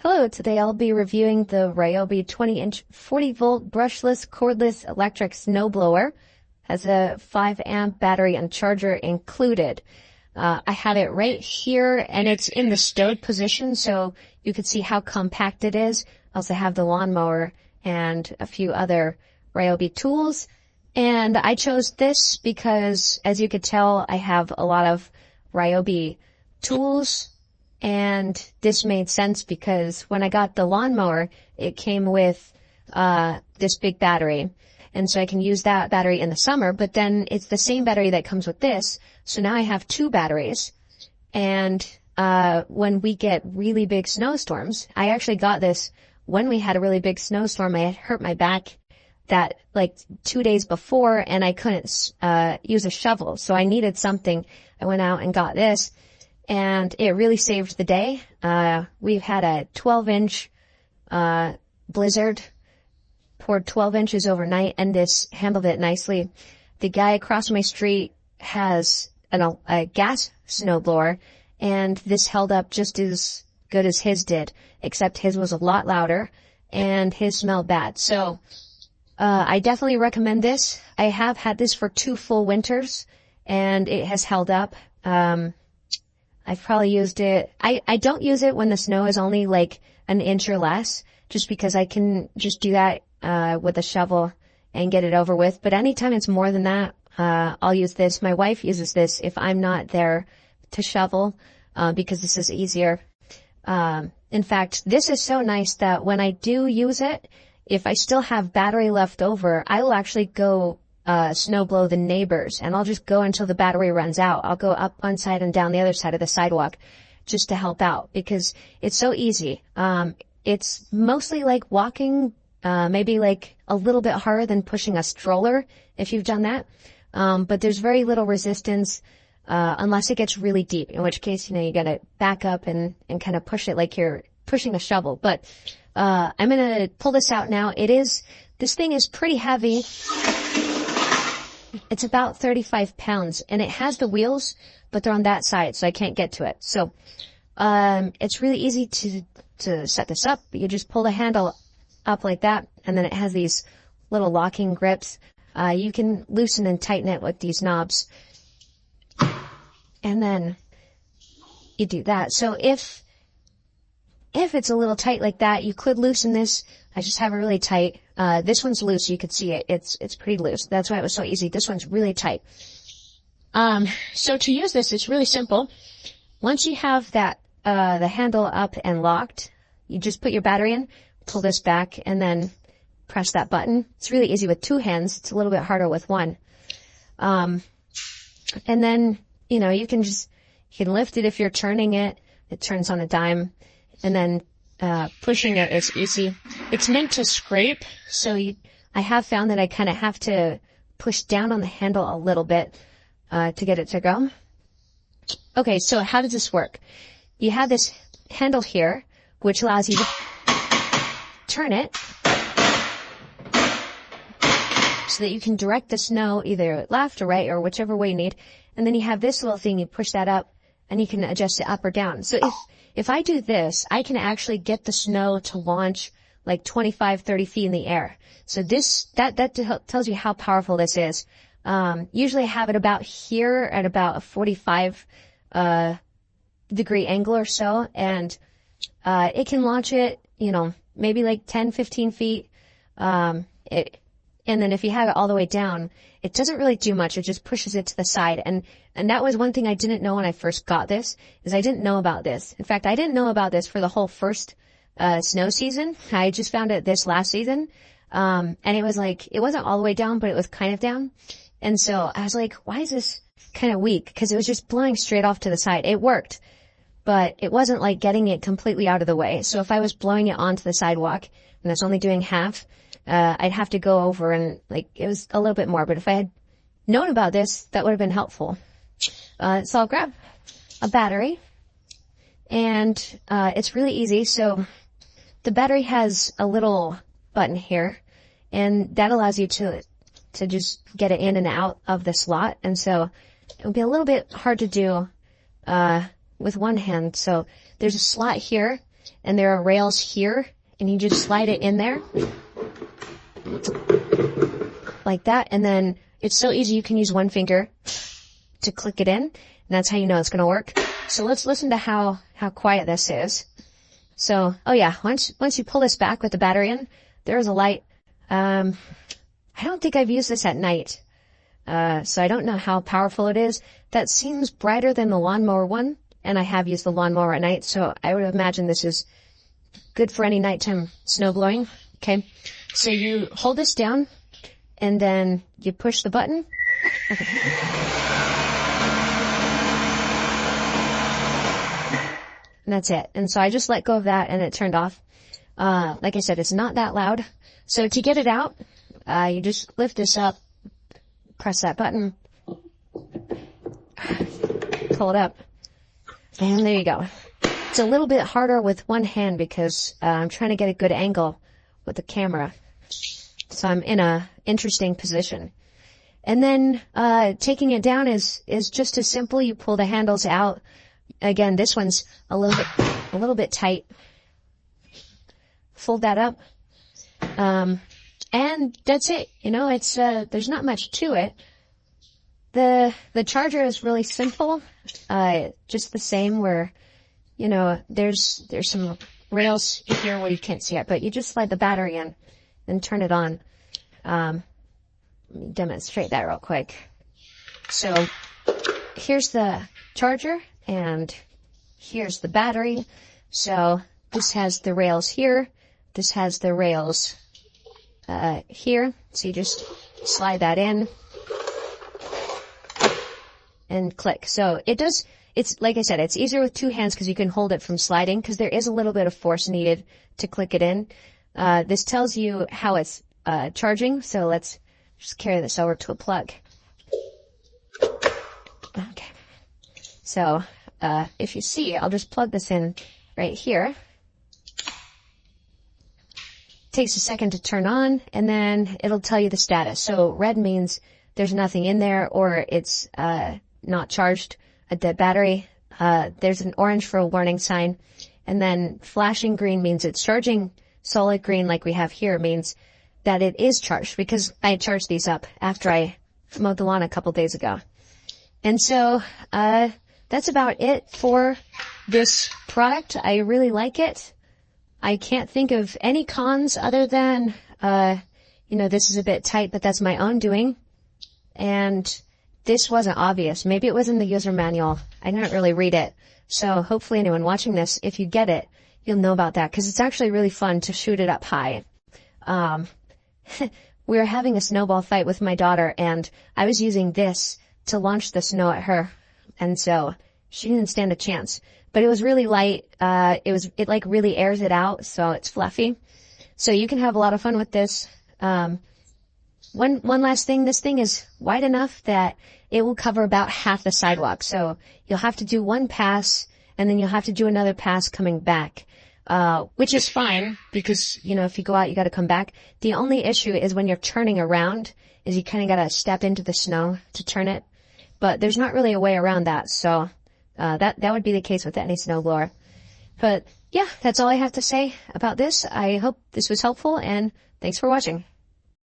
Hello, today I'll be reviewing the Ryobi 20-inch 40-volt brushless cordless electric snowblower. Has a 5-amp battery and charger included. I have it right here and it's in the stowed position so you can see how compact it is. I also have the lawnmower and a few other Ryobi tools. And I chose this because, as you could tell, I have a lot of Ryobi tools. And this made sense because when I got the lawnmower, it came with this big battery. And so I can use that battery in the summer, but then it's the same battery that comes with this. So now I have two batteries. And when we get really big snowstorms, I actually got this when we had a really big snowstorm. I had hurt my back that like 2 days before and I couldn't use a shovel. So I needed something. I went out and got this. And it really saved the day. We've had a 12-inch blizzard, poured 12 inches overnight, and this handled it nicely. The guy across my street has a gas snowblower, and this held up just as good as his did, except his was a lot louder, and his smelled bad. So I definitely recommend this. I have had this for 2 full winters, and it has held up. I've probably used it. I don't use it when the snow is only like an inch or less, just because I can just do that with a shovel and get it over with. But anytime it's more than that, I'll use this. My wife uses this if I'm not there to shovel, because this is easier. In fact, this is so nice that when I do use it, if I still have battery left over, I will actually go snow blow the neighbors, and I'll just go until the battery runs out. I'll go up one side and down the other side of the sidewalk just to help out because it's so easy. It's mostly like walking, maybe like a little bit harder than pushing a stroller if you've done that. But there's very little resistance, unless it gets really deep, in which case, you gotta back up and kind of push it like you're pushing a shovel. But, I'm gonna pull this out now. This thing is pretty heavy. It's about 35 pounds and it has the wheels, but they're on that side, so I can't get to it. So, it's really easy to set this up. You just pull the handle up like that, and then it has these little locking grips. You can loosen and tighten it with these knobs. And then you do that. So if it's a little tight like that, you could loosen this. I just have it really tight. This one's loose. You could see it. It's pretty loose. That's why it was so easy. This one's really tight. So to use this, it's really simple. Once you have that, the handle up and locked, you just put your battery in, pull this back, and then press that button. It's really easy with 2 hands. It's a little bit harder with 1. And then, you can lift it if you're turning it. It turns on a dime. And then, pushing it is easy. It's meant to scrape, so I have found that I kind of have to push down on the handle a little bit, to get it to go. Okay, so how does this work? You have this handle here, which allows you to turn it so that you can direct the snow either left or right or whichever way you need. And then you have this little thing, you push that up and you can adjust it up or down. So if I do this, I can actually get the snow to launch like 25, 30 feet in the air. So that tells you how powerful this is. Usually I have it about here at about a 45, degree angle or so. And, it can launch it, maybe like 10, 15 feet. And then if you have it all the way down, it doesn't really do much. It just pushes it to the side. And that was one thing I didn't know when I first got this, is I didn't know about this. In fact, I didn't know about this for the whole first, snow season. I just found it this last season. And it was like, it wasn't all the way down, but it was kind of down. And so I was like, why is this kind of weak? Cause it was just blowing straight off to the side. It worked, but it wasn't like getting it completely out of the way. So if I was blowing it onto the sidewalk and it's only doing half, I'd have to go over and it was a little bit more, but if I had known about this, that would have been helpful. So I'll grab a battery and, it's really easy. So the battery has a little button here and that allows you to just get it in and out of the slot. And so it would be a little bit hard to do, with one hand. So there's a slot here and there are rails here, and you just slide it in there like that, and then it's so easy you can use one finger to click it in, and that's how you know it's going to work. So let's listen to how quiet this is. So, oh yeah, once you pull this back with the battery in, there's a light. I don't think I've used this at night, so I don't know how powerful it is. That seems brighter than the lawnmower one, and I have used the lawnmower at night, so I would imagine this is good for any nighttime snow blowing. Okay, so you hold this down, and then you push the button. Okay. And that's it. And so I just let go of that, and it turned off. Like I said, it's not that loud. So to get it out, you just lift this up, press that button, pull it up, and there you go. It's a little bit harder with one hand because I'm trying to get a good angle with the camera. So I'm in a interesting position. And then taking it down is just as simple. You pull the handles out. Again, this one's a little bit tight. Fold that up. And that's it. You know, it's there's not much to it. The charger is really simple. Just the same where, you know, there's some rails here where you can't see it, but you just slide the battery in and turn it on. Let me demonstrate that real quick. So here's the charger and here's the battery. So this has the rails here. This has the rails here. So you just slide that in and click. So it's like I said, it's easier with two hands because you can hold it from sliding because there is a little bit of force needed to click it in. This tells you how it's charging. So let's just carry this over to a plug. Okay. So if you see, I'll just plug this in right here. Takes a second to turn on, and then it'll tell you the status. So red means there's nothing in there, or it's not charged, a dead battery. There's an orange for a warning sign, and then flashing green means it's charging. Solid green, like we have here, means that it is charged, because I charged these up after I mowed the lawn a couple days ago. And so that's about it for this product. I really like it. I can't think of any cons other than, you know, this is a bit tight, but that's my own doing. And this wasn't obvious. Maybe it was in the user manual. I didn't really read it. So hopefully anyone watching this, if you get it, you'll know about that, because it's actually really fun to shoot it up high. We were having a snowball fight with my daughter, and I was using this to launch the snow at her. And so she didn't stand a chance. But it was really light. It like really airs it out, so it's fluffy. So you can have a lot of fun with this. One last thing, this thing is wide enough that it will cover about half the sidewalk. So you'll have to do one pass, and then you'll have to do another pass coming back, which is fine because, you know, if you go out, you got to come back. The only issue is when you're turning around, is you kind of got to step into the snow to turn it. But there's not really a way around that, so that would be the case with any snowblower. But yeah, that's all I have to say about this. I hope this was helpful, and thanks for watching.